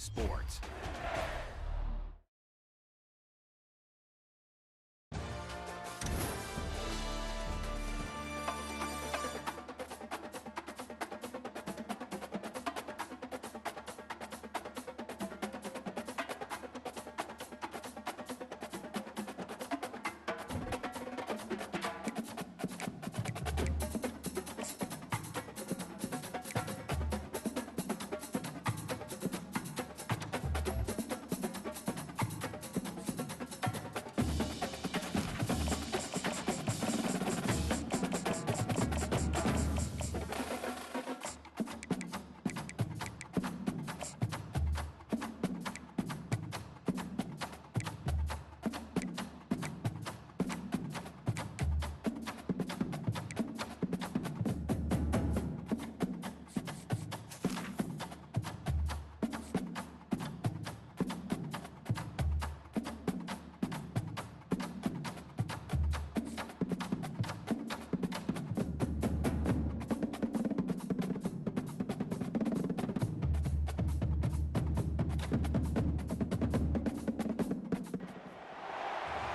sports.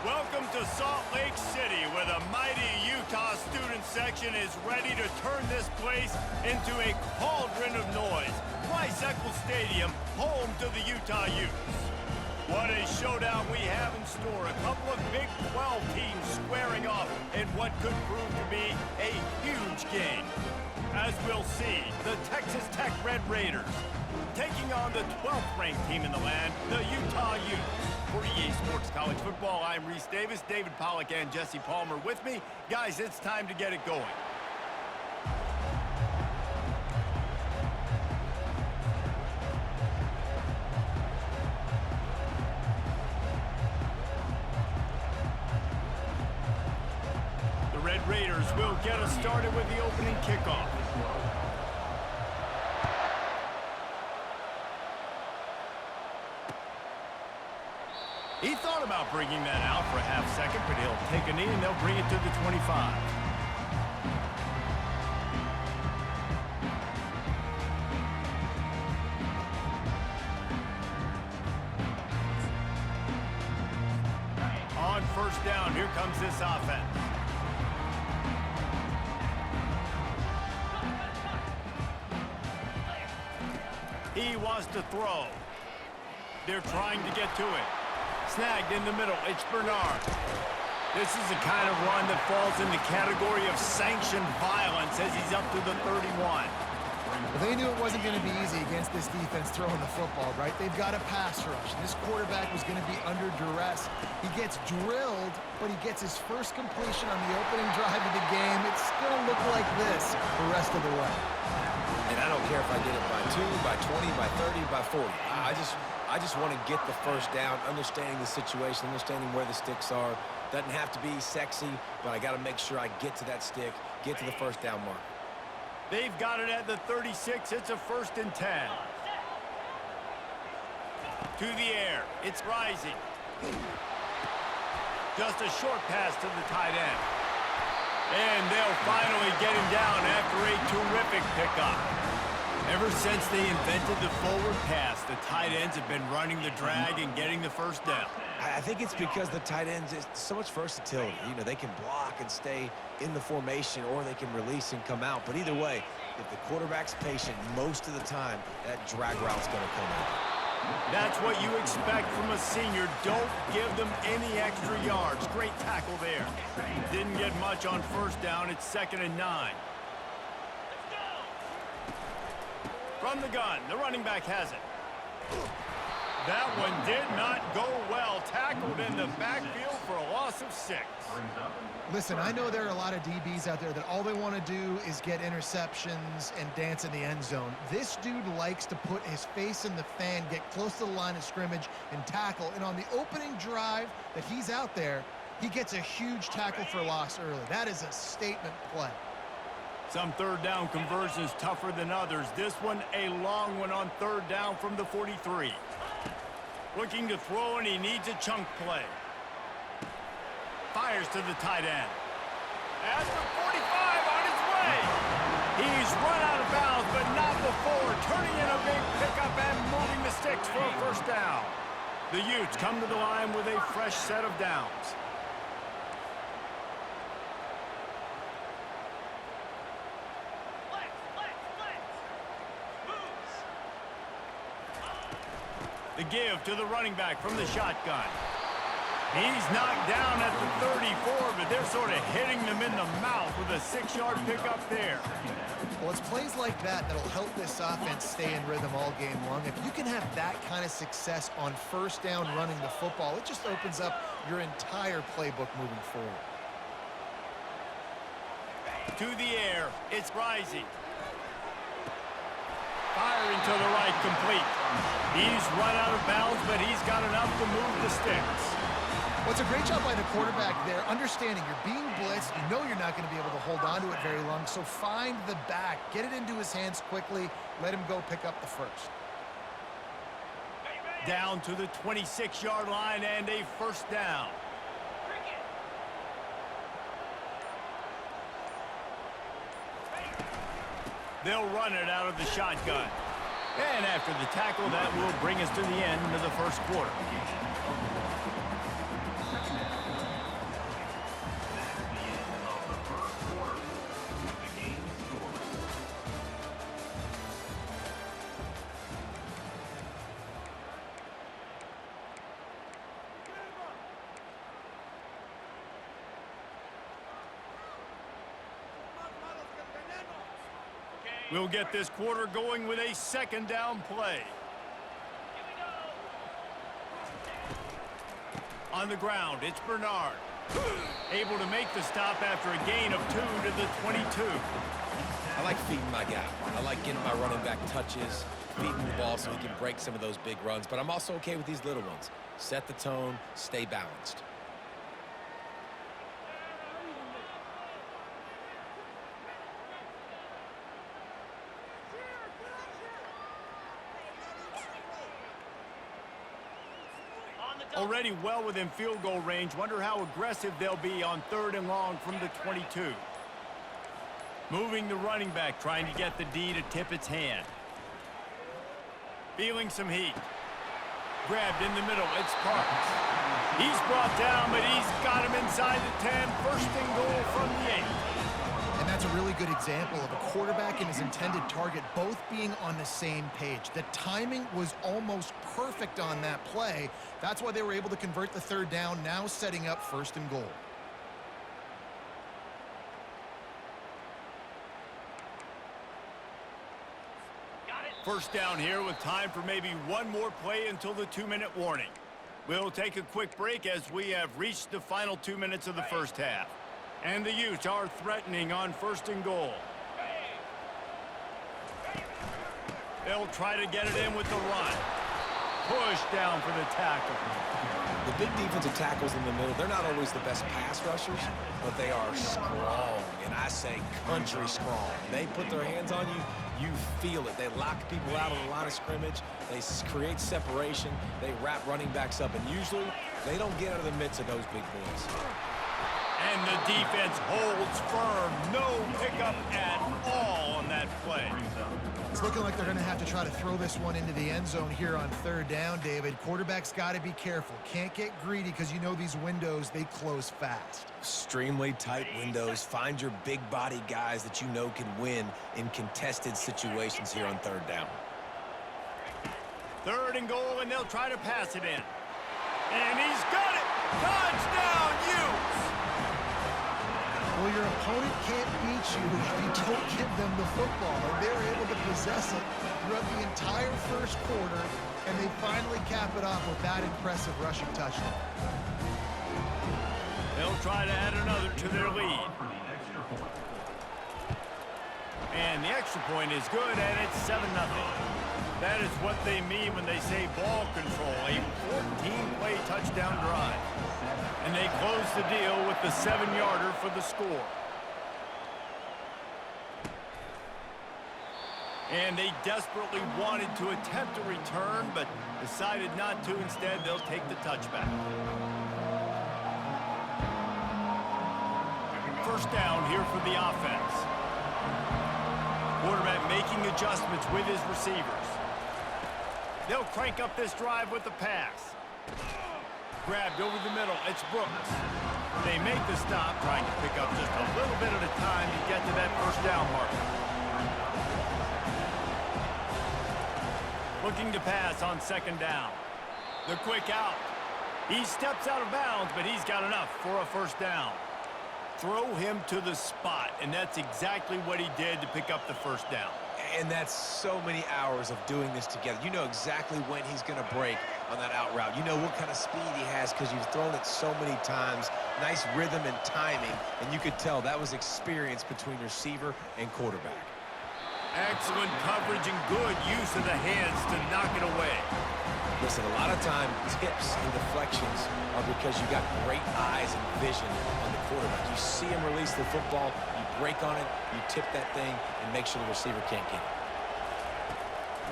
Welcome to Salt Lake City, where the mighty Utah student section is ready to turn this place into a cauldron of noise. Rice-Eccles Stadium, home to the Utah Utes. What a showdown we have in store. A couple of Big 12 teams squaring off in what could prove to be a huge game. As we'll see, the Texas Tech Red Raiders taking on the 12th ranked team in the land, the Utah Utes. For EA Sports College Football, I'm Reese Davis, David Pollack and Jesse Palmer with me. Guys, it's time to get it going. The Red Raiders will get us started with the opening kickoff. He thought about bringing that out for a half second, but he'll take a knee and they'll bring it to the 25. On first down, here comes this offense. He wants to throw. They're trying to get to it. Snagged in the middle, it's Bernard. This is the kind of run that falls in the category of sanctioned violence as he's up to the 31. Well, they knew it wasn't going to be easy against this defense throwing the football, right? They've got a pass rush, and this quarterback was going to be under duress. He gets drilled, but he gets his first completion on the opening drive of the game. It's going to look like this the rest of the way. And I don't care if I get it by 2, by 20, by 30, by 40. I just want to get the first down, understanding the situation, understanding where the sticks are. Doesn't have to be sexy, but I got to make sure I get to that stick, get to the first down mark. They've got it at the 36. It's a 1st and 10. To the air. It's rising. Just a short pass to the tight end. And they'll finally get him down after a terrific pickup. Ever since they invented the forward pass, the tight ends have been running the drag and getting the first down. I think it's because the tight ends, is so much versatility. You know, they can block and stay in the formation, or they can release and come out. But either way, if the quarterback's patient most of the time, that drag route's going to come out. That's what you expect from a senior. Don't give them any extra yards. Great tackle there. Didn't get much on first down. It's 2nd and 9. From the gun, the running back has it. That one did not go well. Tackled in the backfield for a loss of 6. Listen, I know there are a lot of DBs out there that all they want to do is get interceptions and dance in the end zone. This dude likes to put his face in the fan, get close to the line of scrimmage, and tackle. And on the opening drive that he's out there, he gets a huge tackle for loss early. That is a statement play. Some third down conversions tougher than others. This one a long one on third down from the 43. Looking to throw, and he needs a chunk play. Fires to the tight end. At the 45 on his way. He's run out of bounds but not before. Turning in a big pickup and moving the sticks for a first down. The Utes come to the line with a fresh set of downs. The give to the running back from the shotgun. He's knocked down at the 34, but they're sort of hitting them in the mouth with a 6-yard pickup there. Well, it's plays like that that'll help this offense stay in rhythm all game long. If you can have that kind of success on first down running the football, it just opens up your entire playbook moving forward. To the air, it's rising. Firing to the right, complete. He's run out of bounds, but he's got enough to move the sticks. Well, it's a great job by the quarterback there, understanding you're being blitzed, you know you're not going to be able to hold on to it very long, so find the back, get it into his hands quickly, let him go pick up the first. Down to the 26-yard line and a first down. They'll run it out of the shotgun. And after the tackle, that will bring us to the end of the first quarter. We'll get this quarter going with a second down play. On the ground, it's Bernard. Able to make the stop after a gain of 2 to the 22. I like feeding my guy. I like getting my running back touches, feeding the ball so he can break some of those big runs. But I'm also okay with these little ones. Set the tone, stay balanced. Already well within field goal range. Wonder how aggressive they'll be on 3rd and long from the 22. Moving the running back, trying to get the D to tip its hand. Feeling some heat. Grabbed in the middle, it's Parks. He's brought down, but he's got him inside the 10. First and goal from the 8. And that's a really good example of a quarterback and his intended target both being on the same page. The timing was almost perfect on that play. That's why they were able to convert the 3rd down, now setting up 1st and goal. First down here with time for maybe one more play until the 2-minute warning. We'll take a quick break as we have reached the final 2 minutes of the first half. And the Utes are threatening on 1st and goal. They'll try to get it in with the run. Push down for the tackle. The big defensive tackles in the middle, they're not always the best pass rushers, but they are strong, and I say country strong. They put their hands on you, you feel it. They lock people out on the line of scrimmage. They create separation. They wrap running backs up, and usually they don't get out of the midst of those big boys. And the defense holds firm. No pickup at all on that play. It's looking like they're going to have to try to throw this one into the end zone here on 3rd down, David. Quarterback's got to be careful. Can't get greedy because you know these windows, they close fast. Extremely tight windows. Find your big body guys that you know can win in contested situations here on 3rd down. 3rd and goal, and they'll try to pass it in. And he's got it! Touchdown, Utes! Well, your opponent can't beat you if you don't give them the football. And they're able to possess it throughout the entire first quarter, and they finally cap it off with that impressive rushing touchdown. They'll try to add another to their lead. And the extra point is good, and it's 7-0. That is what they mean when they say ball control, a 14-play touchdown drive. And they close the deal with the 7-yarder for the score. And they desperately wanted to attempt a return, but decided not to. Instead, they'll take the touchback. First down here for the offense. quarterback making adjustments with his receivers. They'll crank up this drive with the pass. Grabbed over the middle. It's Brooks. They make the stop, trying to pick up just a little bit at a time to get to that first down marker. Looking to pass on second down. The quick out. He steps out of bounds, but he's got enough for a first down. Throw him to the spot, and that's exactly what he did to pick up the first down. And that's so many hours of doing this together. You know exactly when he's going to break on that out route. You know what kind of speed he has because you've thrown it so many times. Nice rhythm and timing, and you could tell that was experience between receiver and quarterback. Excellent coverage and good use of the hands to knock it away. Listen, a lot of time, tips and deflections are because you got great eyes and vision on the quarterback. You see him release the football, you break on it, you tip that thing, and make sure the receiver can't get it.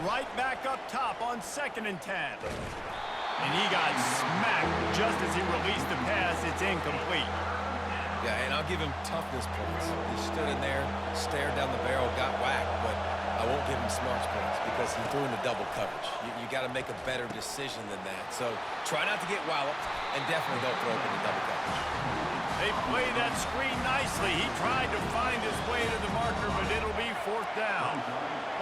Right back up top on 2nd and 10. And he got smacked just as he released the pass. It's incomplete. Yeah, and I'll give him toughness points. He stood in there, stared down the barrel, got whacked, but I won't give him smarts points because he threw into double coverage. You got to make a better decision than that. So try not to get walloped, and definitely don't throw up into double coverage. They play that screen nicely. He tried to find his way to the marker, but it'll be 4th down.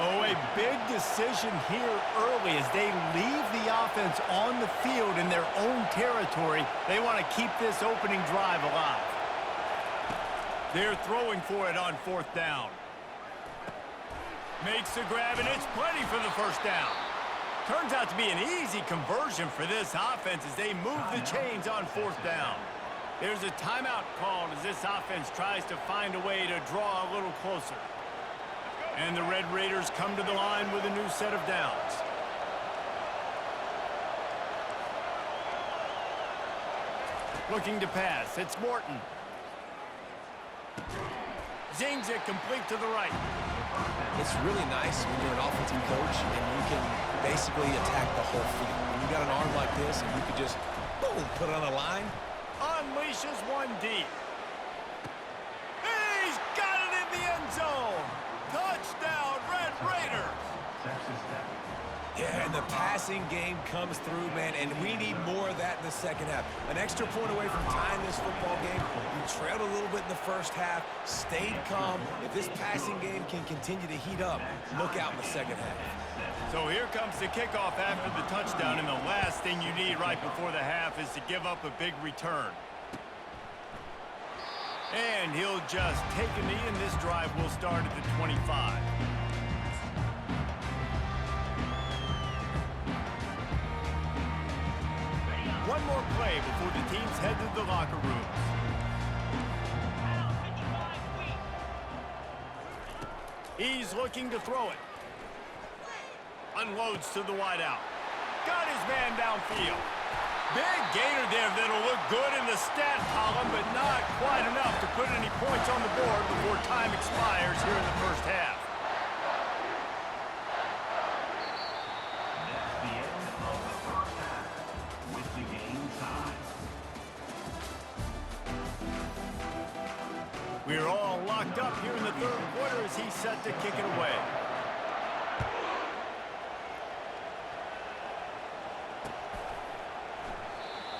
Oh, a big decision here early as they leave the offense on the field in their own territory. They want to keep this opening drive alive. They're throwing for it on 4th down. Makes the grab, and it's plenty for the first down. Turns out to be an easy conversion for this offense as they move the chains on 4th down. There's a timeout called as this offense tries to find a way to draw a little closer. And the Red Raiders come to the line with a new set of downs. Looking to pass, it's Morton. Zings it complete to the right. It's really nice when you're an offensive coach and you can basically attack the whole field. When you got an arm like this and you could just, boom, put it on a line. Unleashes one deep. He's got it in the end zone. Touchdown, Red Raiders. Yeah, and the passing game comes through, man, and we need more of that in the second half. An extra point away from tying this football game. You trailed a little bit in the first half, stayed calm. If this passing game can continue to heat up, look out in the second half. So here comes the kickoff after the touchdown, and the last thing you need right before the half is to give up a big return. And he'll just take a knee, and this drive will start at the 25. One more play before the teams head to the locker rooms. He's looking to throw it. Unloads to the wideout. Got his man downfield. Big gainer there that'll look good in the stat column, but not quite enough to put any points on the board before time expires here in the first half. That's the end of the first half with the game time. We're all locked up here in the third quarter as he's set to kick it away.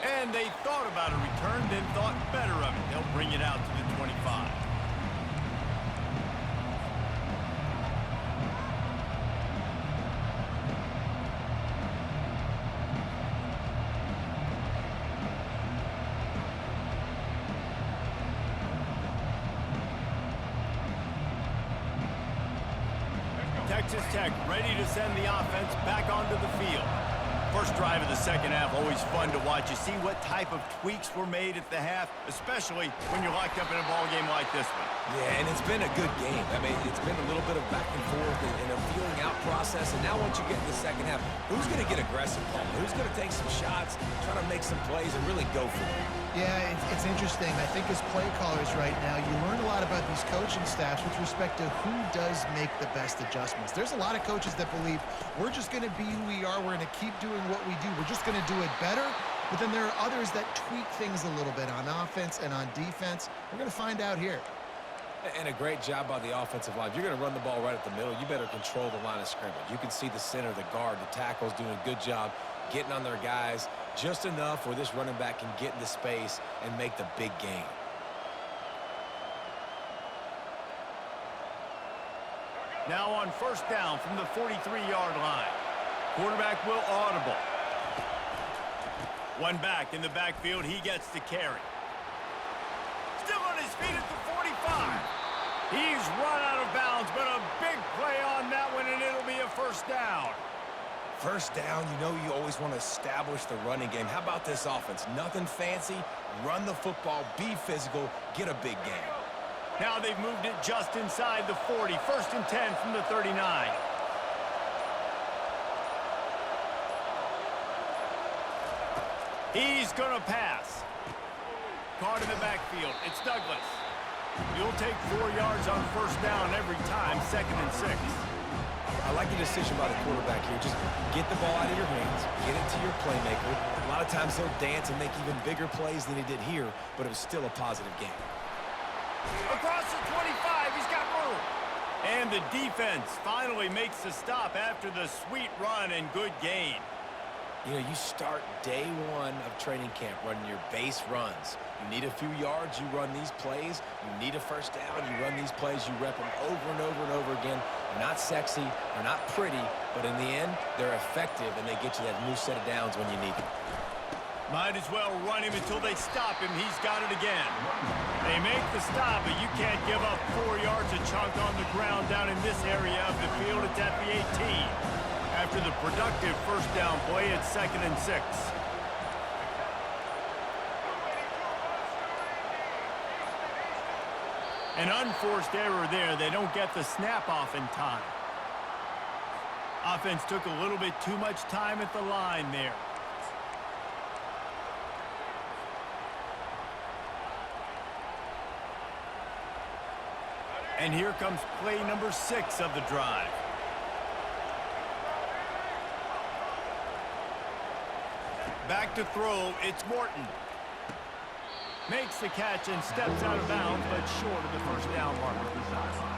And they thought about a return, then thought better of it. They'll bring it out to the 25. Texas Tech ready to send the offense back onto the field. First drive of the second half, always fun to watch. You see what type of tweaks were made at the half, especially when you're locked up in a ball game like this one. Yeah, and it's been a good game. I mean, it's been a little bit of back and forth and a feeling out process. And now once you get in the second half, who's going to get aggressive, Paul? Who's going to take some shots, try to make some plays, and really go for it? Yeah, it's interesting. I think as play callers right now, you learn a lot about these coaching staffs with respect to who does make the best adjustments. There's a lot of coaches that believe we're just going to be who we are. We're going to keep doing what we do. We're just going to do it better. But then there are others that tweak things a little bit on offense and on defense. We're going to find out here. And a great job by the offensive line. If you're going to run the ball right at the middle, you better control the line of scrimmage. You can see the center, the guard, the tackles doing a good job getting on their guys just enough where this running back can get into space and make the big gain. Now on first down from the 43-yard line. Quarterback will audible. One back in the backfield. He gets the carry. Still on his feet at the 45. He's run out of bounds, but a big play on that one, and it'll be a first down. First down, you know you always want to establish the running game. How about this offense? Nothing fancy. Run the football, be physical, get a big gain. Now they've moved it just inside the 40. First and 10 from the 39. He's going to pass. Caught in the backfield. It's Douglas. You'll take 4 yards on first down every time, 2nd and 6. I like the decision by the quarterback here. Just get the ball out of your hands, get it to your playmaker. A lot of times he'll dance and make even bigger plays than he did here, but it was still a positive game. Across the 25, he's got room. And the defense finally makes the stop after the sweet run and good gain. You know, you start day one of training camp running your base runs. You need a few yards, you run these plays. You need a first down, you run these plays. You rep them over and over and over again. They're not sexy, they're not pretty, but in the end, they're effective, and they get you that new set of downs when you need them. Might as well run him until they stop him. He's got it again. They make the stop, but you can't give up 4 yards a chunk on the ground down in this area of the field. It's at the 18. After the productive first down play, it's 2nd and 6. An unforced error there. They don't get the snap off in time. Offense took a little bit too much time at the line there. And here comes play number 6 of the drive. Back to throw, it's Morton. Makes the catch and steps out of bounds, but short of the first down marker.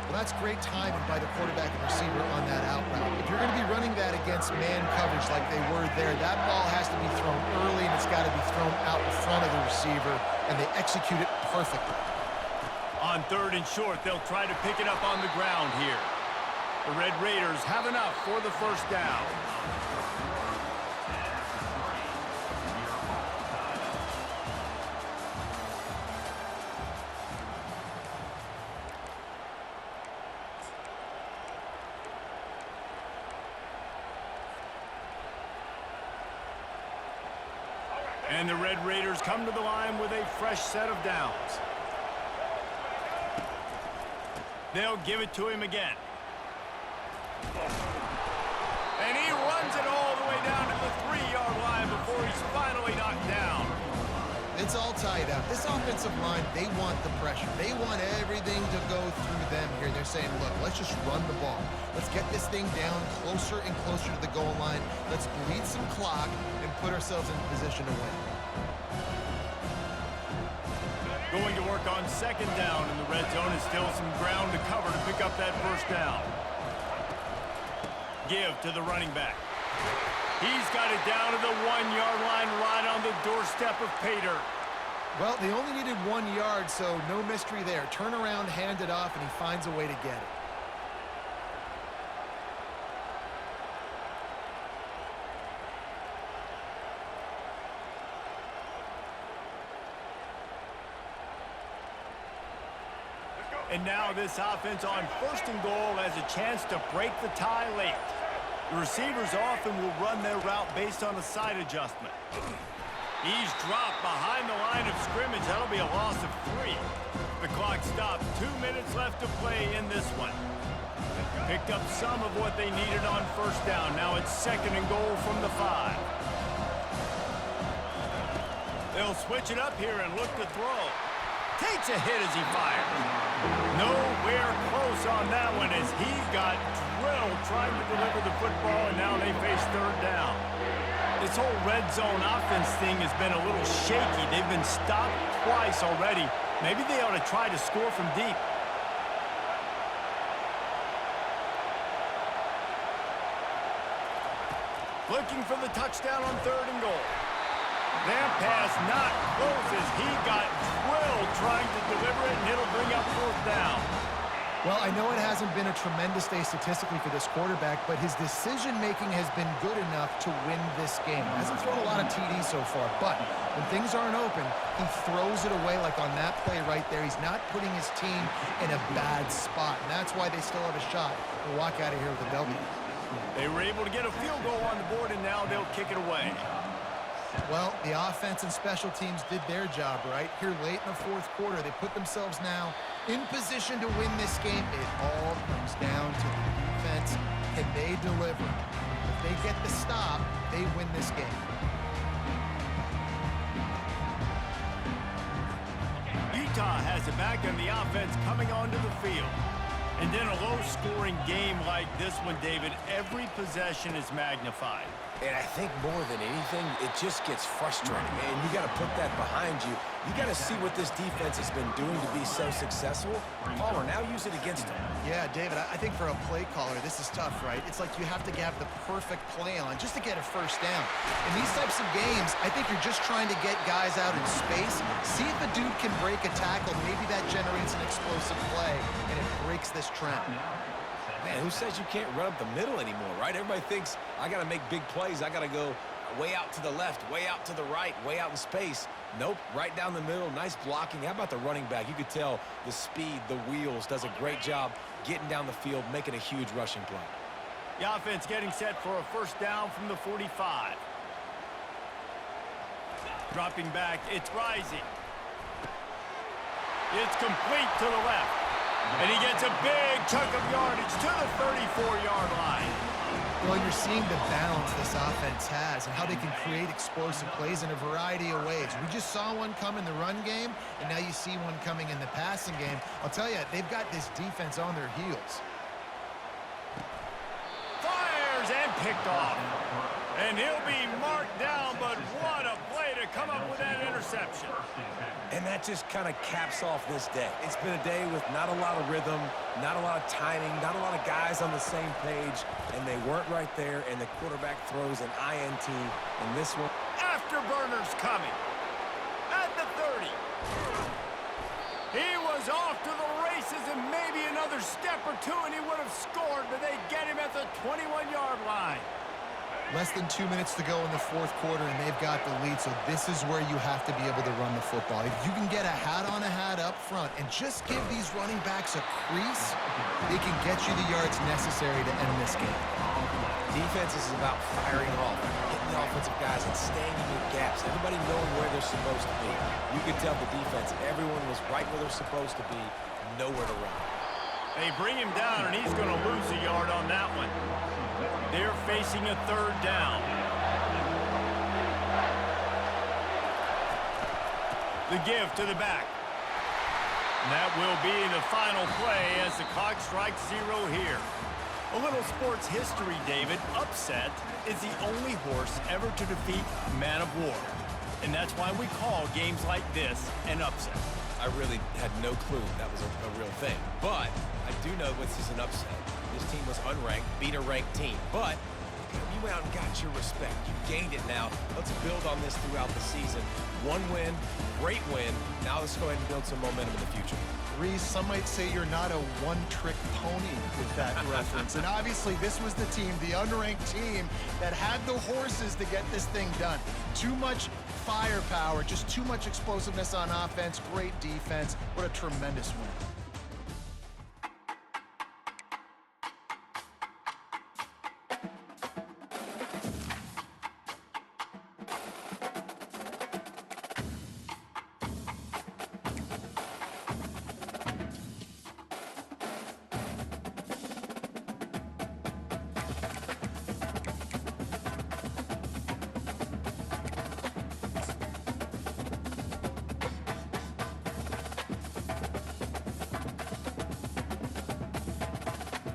Well, that's great timing by the quarterback and receiver on that out route. If you're going to be running that against man coverage like they were there, that ball has to be thrown early, and it's got to be thrown out in front of the receiver, and they execute it perfectly. On 3rd and short, they'll try to pick it up on the ground here. The Red Raiders have enough for the first down. And the Red Raiders come to the line with a fresh set of downs. They'll give it to him again. And he runs it all the way down to the 3-yard line before he's finally knocked down. It's all tied up. This offensive line, they want the pressure. They want everything to go through them here. They're saying, look, let's just run the ball. Let's get this thing down closer and closer to the goal line. Let's bleed some clock and put ourselves in position to win. Going to work on 2nd down in the red zone, and still some ground to cover to pick up that first down. Give to the running back. He's got it down to the 1-yard line, right on the doorstep of Pater. Well, they only needed 1 yard, so no mystery there. Turn around, hand it off, and he finds a way to get it. And now this offense on 1st and goal has a chance to break the tie late. The receivers often will run their route based on a side adjustment. He's dropped behind the line of scrimmage. That'll be a loss of 3. The clock stopped. 2 minutes left to play in this one. Picked up some of what they needed on first down. Now it's 2nd and goal from the 5. They'll switch it up here and look to throw. Takes a hit as he fires. Nowhere close on that one as he got drilled trying to deliver the football, and now they face 3rd down. This whole red zone offense thing has been a little shaky. They've been stopped twice already. Maybe they ought to try to score from deep. looking for the touchdown on 3rd and goal. That pass not close as he got drilled trying to deliver it, and it'll bring up 4th down. Well, I know it hasn't been a tremendous day statistically for this quarterback, but his decision-making has been good enough to win this game. Hasn't thrown a lot of TDs so far, but when things aren't open, he throws it away like on that play right there. He's not putting his team in a bad spot, and that's why they still have a shot to walk out of here with a W. They were able to get a field goal on the board, and now they'll kick it away. Well, the offense and special teams did their job, right? Here late in the 4th quarter, they put themselves now in position to win this game. It all comes down to the defense. Can they deliver? If they get the stop, they win this game. Utah has it back on the offense coming onto the field. And in a low-scoring game like this one, David, every possession is magnified. And I think more than anything, it just gets frustrating. And you got to put that behind you. You got to see what this defense has been doing to be so successful. Palmer, now use it against them. Yeah, David, I think for a play caller, this is tough, right? It's like you have to have the perfect play on just to get a 1st down. In these types of games, I think you're just trying to get guys out in space, see if a dude can break a tackle. Maybe that generates an explosive play, and it breaks this trend. Man, who says you can't run up the middle anymore, right? Everybody thinks, I got to make big plays. I got to go way out to the left, way out to the right, way out in space. Nope, right down the middle, nice blocking. How about the running back? You could tell the speed, the wheels, does a great job getting down the field, making a huge rushing play. The offense getting set for a 1st down from the 45. Dropping back, it's rising. It's complete to the left. And he gets a big chunk of yardage to the 34-yard line. Well, you're seeing the balance this offense has and how they can create explosive plays in a variety of ways. We just saw one come in the run game, and now you see one coming in the passing game. I'll tell you, they've got this defense on their heels. Fires and picked off. And he'll be marked down, but what a play to come up with that interception. And that just kind of caps off this day. It's been a day with not a lot of rhythm, not a lot of timing, not a lot of guys on the same page, and they weren't right there, and the quarterback throws an INT, and this one... Afterburners coming. At the 30. He was off to the races, and maybe another step or two, and he would have scored, but they get him at the 21-yard line. Less than 2 minutes to go in the 4th quarter, and they've got the lead, so this is where you have to be able to run the football. If you can get a hat-on-a-hat up front and just give these running backs a crease, they can get you the yards necessary to end this game. Defense is about firing off, hitting the offensive guys, and staying in your gaps. Everybody knowing where they're supposed to be. You could tell the defense, everyone was right where they're supposed to be, nowhere to run. They bring him down, and he's going to lose a yard on that one. They're facing a 3rd down. The give to the back. And that will be the final play as the clock strikes 0 here. A little sports history, David. Upset is the only horse ever to defeat Man of War. And that's why we call games like this an upset. I really had no clue that was a real thing. But I do know this is an upset. This team was unranked, beat a ranked team. But you went out and got your respect. You gained it now. Let's build on this throughout the season. One win, great win. Now let's go ahead and build some momentum in the future. Reese, some might say you're not a one-trick pony with that reference. And obviously, this was the team, the unranked team, that had the horses to get this thing done. Too much firepower, just too much explosiveness on offense, great defense. What a tremendous win.